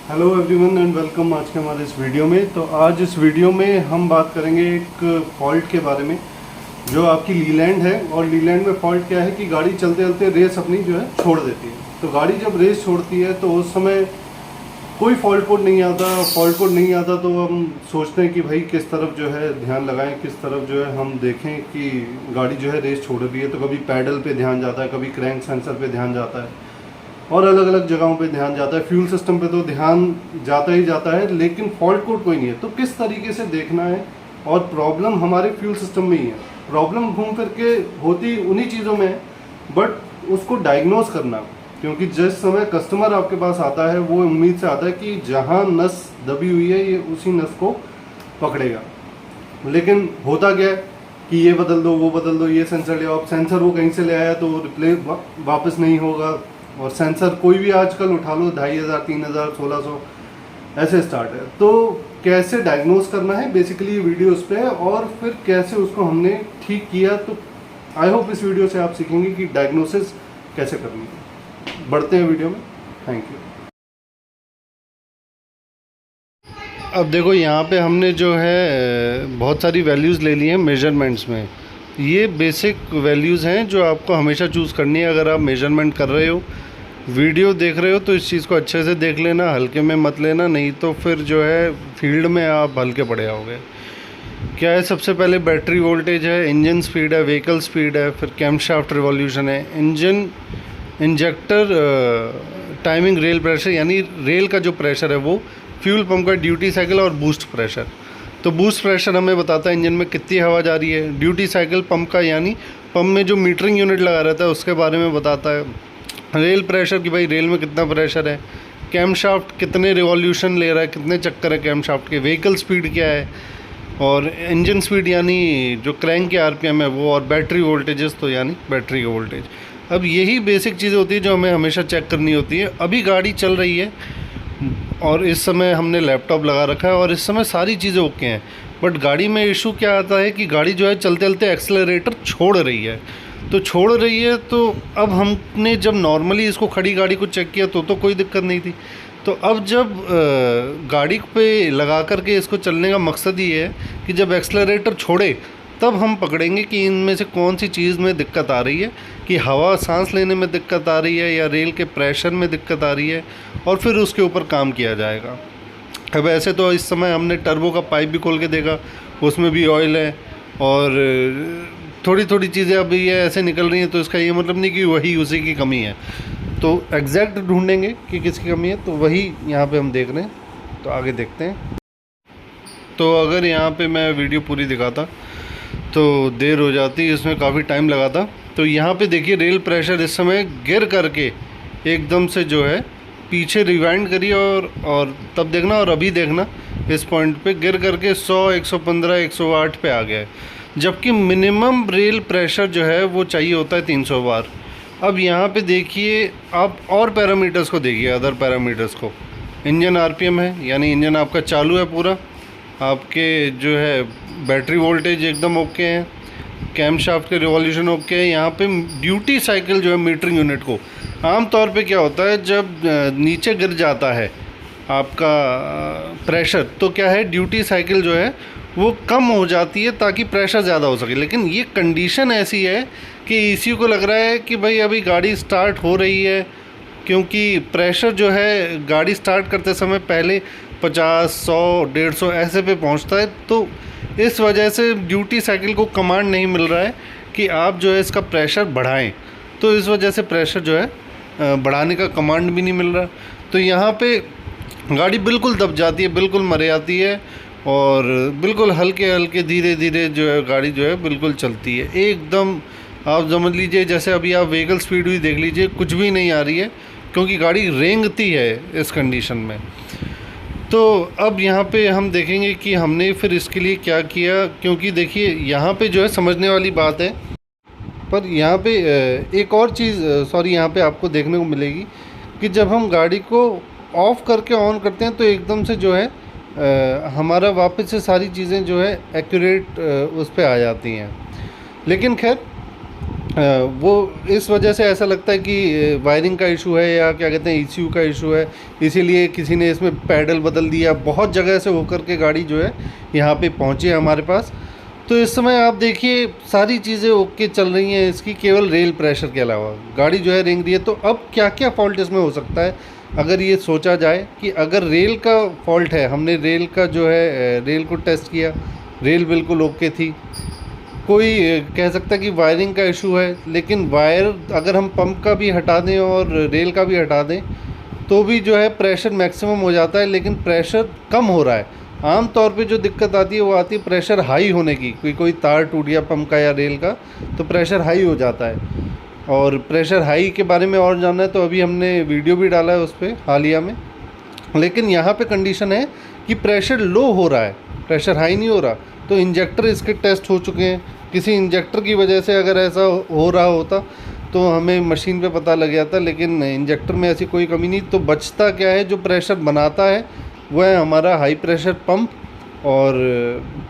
Hello everyone and welcome आज के हमारे इस वीडियो में। तो आज इस वीडियो में हम बात करेंगे एक फॉल्ट के बारे में जो आपकी लीलैंड है। और लीलैंड में फॉल्ट क्या है कि गाड़ी चलते चलते रेस अपनी जो है छोड़ देती है। तो गाड़ी जब रेस छोड़ती है तो उस समय कोई फॉल्ट कोड नहीं आता तो हम सोचते हैं कि भाई किस तरफ जो है ध्यान लगाएं, किस तरफ जो है हम देखें कि गाड़ी जो है रेस छोड़ रही है। तो कभी पैडल पे ध्यान जाता है, कभी क्रैंक सेंसर पे ध्यान जाता है और अलग अलग जगहों पे ध्यान जाता है। फ्यूल सिस्टम पे तो ध्यान जाता ही जाता है, लेकिन फॉल्ट कोड कोई नहीं है। तो किस तरीके से देखना है, और प्रॉब्लम हमारे फ्यूल सिस्टम में ही है। प्रॉब्लम घूम फिर के होती उन्हीं चीज़ों में है, बट उसको डायग्नोस करना, क्योंकि जिस समय कस्टमर आपके पास आता है वो उम्मीद से आता है कि जहाँ नस दबी हुई है ये उसी नस को पकड़ेगा। लेकिन होता क्या है कि ये बदल दो, वो बदल दो, ये सेंसर ले आओ। अब सेंसर वो कहीं से ले आया तो रिप्लेस वापस नहीं होगा। और सेंसर कोई भी आजकल उठा लो 2500, 3000, 1600 ऐसे स्टार्ट है। तो कैसे डायग्नोस करना है बेसिकली ये वीडियो उस पर है, और फिर कैसे उसको हमने ठीक किया। तो आई होप इस वीडियो से आप सीखेंगे कि डायग्नोसिस कैसे करनी है। बढ़ते हैं वीडियो में। Thank you. अब देखो यहाँ पे हमने जो है बहुत सारी वैल्यूज़ ले ली हैं मेजरमेंट्स में। ये बेसिक वैल्यूज़ हैं जो आपको हमेशा चूज़ करनी है। अगर आप मेजरमेंट कर रहे हो, वीडियो देख रहे हो, तो इस चीज़ को अच्छे से देख लेना, हल्के में मत लेना, नहीं तो फिर जो है फील्ड में आप हल्के पड़े आओगे। क्या है, सबसे पहले बैटरी वोल्टेज है, इंजन स्पीड है, व्हीकल स्पीड है, फिर कैमशाफ्ट रिवॉल्यूशन है, engine injector timing, rail pressure यानी रेल का जो प्रेशर है वो, फ्यूल पंप का ड्यूटी साइकिल और बूस्ट प्रेशर। तो बूस्ट प्रेशर हमें बताता है इंजन में कितनी हवा जा रही है। ड्यूटी साइकिल पंप का यानी पंप में जो मीटरिंग यूनिट लगा रहता है उसके बारे में बताता है। रेल प्रेशर कि भाई रेल में कितना प्रेशर है। कैमशाफ्ट कितने रिवॉल्यूशन ले रहा है, कितने चक्कर है कैमशाफ्ट के। व्हीकल स्पीड क्या है, और इंजन स्पीड यानी जो क्रैंक के आरपीएम है वो, और बैटरी वोल्टेजेस तो यानी बैटरी का वोल्टेज। अब यही बेसिक चीज़ें होती है जो हमें हमेशा चेक करनी होती है। अभी गाड़ी चल रही है और इस समय हमने लैपटॉप लगा रखा है और इस समय सारी चीज़ें ओके हैं, बट गाड़ी में इशू क्या आता है कि गाड़ी जो है चलते चलते एक्सेलरेटर छोड़ रही है। तो छोड़ रही है, तो अब हमने जब नॉर्मली इसको खड़ी गाड़ी को चेक किया तो कोई दिक्कत नहीं थी। तो अब जब गाड़ी पे लगा करके इसको चलने का मकसद ये है कि जब एक्सेलरेटर छोड़े तब हम पकड़ेंगे कि इनमें से कौन सी चीज़ में दिक्कत आ रही है, कि हवा सांस लेने में दिक्कत आ रही है या रेल के प्रेशर में दिक्कत आ रही है, और फिर उसके ऊपर काम किया जाएगा। अब ऐसे तो इस समय हमने टर्बो का पाइप भी खोल के देखा, उसमें भी ऑयल है, और थोड़ी थोड़ी चीज़ें अभी ये ऐसे निकल रही हैं। तो इसका ये मतलब नहीं कि वही उसी की कमी है। तो एग्जैक्ट ढूंढेंगे कि किसकी कमी है, तो वही यहाँ पे हम देख रहे हैं। तो आगे देखते हैं। तो अगर यहाँ पे मैं वीडियो पूरी दिखाता तो देर हो जाती, इसमें काफ़ी टाइम लगा था। तो यहाँ पे देखिए रेल प्रेशर इस समय गिर करके एकदम से जो है पीछे रिवाइंड करिए और तब देखना, और अभी देखना इस पॉइंट पे गिर करके 100, 115, 108 पे आ गया है, जबकि मिनिमम रेल प्रेशर जो है वो चाहिए होता है 300 बार। अब यहाँ पे देखिए आप और पैरामीटर्स को देखिए, अदर पैरामीटर्स को। इंजन आरपीएम है यानी इंजन आपका चालू है पूरा, आपके जो है बैटरी वोल्टेज एकदम ओके है, कैमशाफ्ट के रिवॉल्यूशन ओके है। यहाँ पे ड्यूटी साइकिल जो है मीटरिंग यूनिट को, आम तौर पे क्या होता है जब नीचे गिर जाता है आपका प्रेशर, तो क्या है ड्यूटी साइकिल जो है वो कम हो जाती है ताकि प्रेशर ज़्यादा हो सके। लेकिन ये कंडीशन ऐसी है कि ईसीयू को लग रहा है कि भाई अभी गाड़ी स्टार्ट हो रही है, क्योंकि प्रेशर जो है गाड़ी स्टार्ट करते समय पहले 50, 100, 150 ऐसे पे पहुंचता है। तो इस वजह से ड्यूटी साइकिल को कमांड नहीं मिल रहा है कि आप जो है इसका प्रेशर बढ़ाएं। तो इस वजह से प्रेशर जो है बढ़ाने का कमांड भी नहीं मिल रहा। तो यहाँ पे गाड़ी बिल्कुल दब जाती है, बिल्कुल मर जाती है, और बिल्कुल हल्के हल्के धीरे धीरे जो है गाड़ी जो है बिल्कुल चलती है एकदम। आप समझ लीजिए जैसे अभी आप व्हीकल स्पीड भी देख लीजिए, कुछ भी नहीं आ रही है, क्योंकि गाड़ी रेंगती है इस कंडीशन में। तो अब यहाँ पे हम देखेंगे कि हमने फिर इसके लिए क्या किया, क्योंकि देखिए यहाँ पे जो है समझने वाली बात है। पर यहाँ पे एक और चीज़ यहाँ पे आपको देखने को मिलेगी कि जब हम गाड़ी को ऑफ़ करके ऑन करते हैं तो एकदम से जो है हमारा वापस से सारी चीज़ें जो है एक्यूरेट उस पर आ जाती हैं। लेकिन खैर वो इस वजह से ऐसा लगता है कि वायरिंग का इशू है या क्या कहते हैं ईसीयू का इशू है, इसीलिए किसी ने इसमें पैडल बदल दिया। बहुत जगह से होकर के गाड़ी जो है यहाँ पे पहुँची है हमारे पास। तो इस समय आप देखिए सारी चीज़ें ओके चल रही हैं इसकी, केवल रेल प्रेशर के अलावा गाड़ी जो है रेंग रही है। तो अब क्या क्या फ़ॉल्ट इसमें हो सकता है, अगर ये सोचा जाए कि अगर रेल का फॉल्ट है, हमने रेल का जो है रेल को टेस्ट किया, रेल बिल्कुल ओके थी। कोई कह सकता है कि वायरिंग का इशू है, लेकिन वायर अगर हम पंप का भी हटा दें और रेल का भी हटा दें तो भी जो है प्रेशर मैक्सिमम हो जाता है, लेकिन प्रेशर कम हो रहा है। आम तौर पे जो दिक्कत आती है वो आती है प्रेशर हाई होने की, कोई तार टूट गया पंप का या रेल का तो प्रेशर हाई हो जाता है। और प्रेशर हाई के बारे में और जानना है तो अभी हमने वीडियो भी डाला है उस पर हालिया में। लेकिन यहाँ पे कंडीशन है कि प्रेशर लो हो रहा है, प्रेशर हाई नहीं हो रहा। तो इंजेक्टर इसके टेस्ट हो चुके हैं, किसी इंजेक्टर की वजह से अगर ऐसा हो रहा होता तो हमें मशीन पे पता लग जाता, लेकिन इंजेक्टर में ऐसी कोई कमी नहीं। तो बचता क्या है, जो प्रेशर बनाता है वो है हमारा हाई प्रेशर पंप, और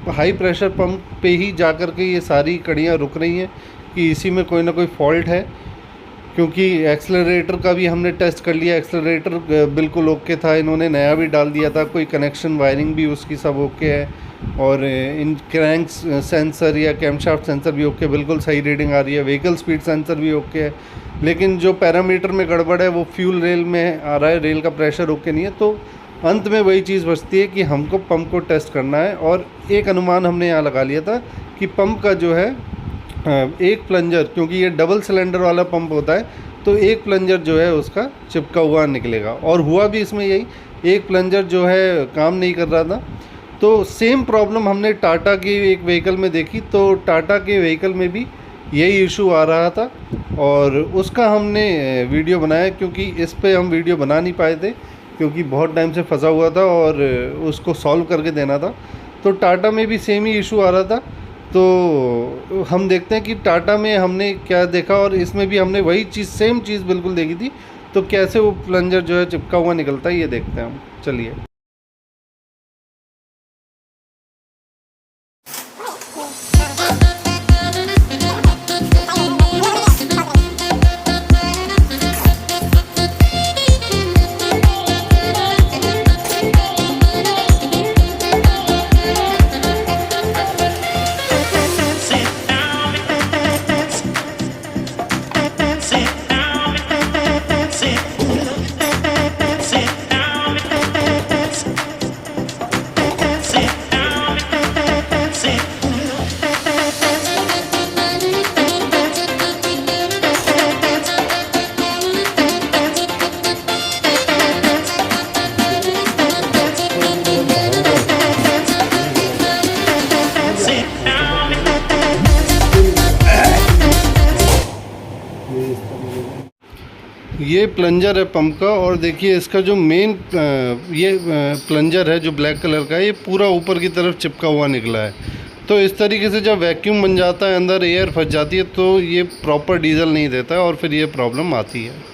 हाई प्रेशर पंप पे ही जा कर के ये सारी कड़ियाँ रुक रही हैं कि इसी में कोई ना कोई फॉल्ट है। क्योंकि एक्सेलरेटर का भी हमने टेस्ट कर लिया, एक्सेलरेटर बिल्कुल ओके था, इन्होंने नया भी डाल दिया था, कोई कनेक्शन वायरिंग भी उसकी सब ओके है, और इन क्रैंक सेंसर या कैमशाफ्ट सेंसर भी ओके, बिल्कुल सही रीडिंग आ रही है, व्हीकल स्पीड सेंसर भी ओके है। लेकिन जो पैरामीटर में गड़बड़ है वो फ्यूल रेल में आ रहा है, रेल का प्रेशर ओके नहीं है। तो अंत में वही चीज़ बचती है कि हमको पंप को टेस्ट करना है। और एक अनुमान हमने यहाँ लगा लिया था कि पंप का जो है एक प्लंजर, क्योंकि ये डबल सिलेंडर वाला पंप होता है, तो एक प्लंजर जो है उसका चिपका हुआ निकलेगा। और हुआ भी इसमें यही, एक प्लंजर जो है काम नहीं कर रहा था। तो सेम प्रॉब्लम हमने टाटा के एक व्हीकल में देखी, तो टाटा के व्हीकल में भी यही इशू आ रहा था और उसका हमने वीडियो बनाया, क्योंकि इस पे हम वीडियो बना नहीं पाए थे क्योंकि बहुत टाइम से फंसा हुआ था और उसको सॉल्व करके देना था। तो टाटा में भी सेम ही इशू आ रहा था। तो हम देखते हैं कि टाटा में हमने क्या देखा और इसमें भी हमने वही चीज़, सेम चीज़ बिल्कुल देखी थी। तो कैसे वो प्लंजर जो है चिपका हुआ निकलता है ये देखते हैं हम, चलिए। ये प्लंजर है पंप का, और देखिए इसका जो मेन ये प्लंजर है जो ब्लैक कलर का है, ये पूरा ऊपर की तरफ चिपका हुआ निकला है। तो इस तरीके से जब वैक्यूम बन जाता है, अंदर एयर फंस जाती है, तो ये प्रॉपर डीजल नहीं देता है और फिर ये प्रॉब्लम आती है।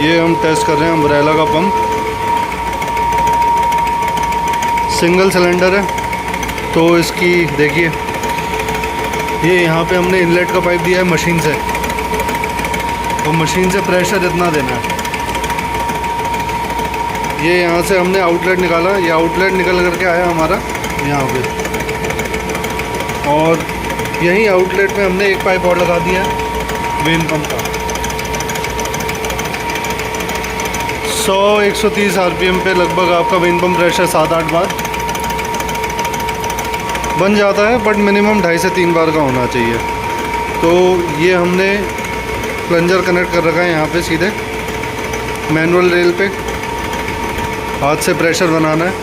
ये हम टेस्ट कर रहे हैं अम्ब्रेला का पंप। सिंगल सिलेंडर है, तो इसकी देखिए, ये यहाँ पे हमने इनलेट का पाइप दिया है मशीन से, तो मशीन से प्रेशर इतना देना है। ये यहाँ से हमने आउटलेट निकाला, ये आउटलेट निकल करके आया हमारा यहाँ पे, और यहीं आउटलेट में हमने एक पाइप और लगा दिया है वेन पंप का। 100-130 आरपीएम पे लगभग आपका वेन पंप प्रेशर 7-8 बार बन जाता है, बट मिनिमम 2.5 से 3 बार का होना चाहिए। तो ये हमने प्लंजर कनेक्ट कर रखा है यहाँ पे सीधे मैनुअल रेल पे, हाथ से प्रेशर बनाना है।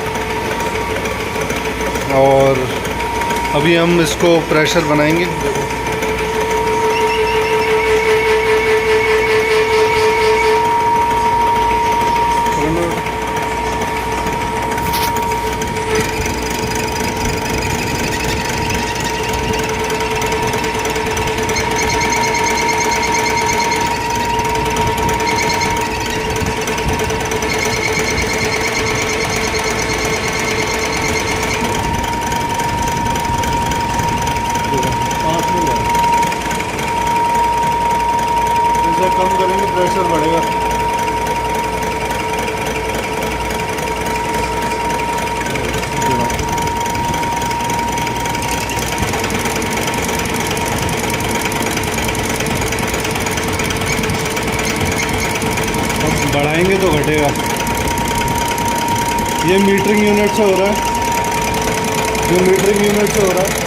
और अभी हम इसको प्रेशर बनाएंगे। कम करेंगे प्रेशर बढ़ेगा। अब बढ़ाएंगे तो घटेगा। ये मीटरिंग यूनिट से हो रहा है, ये मीटरिंग यूनिट से हो रहा है।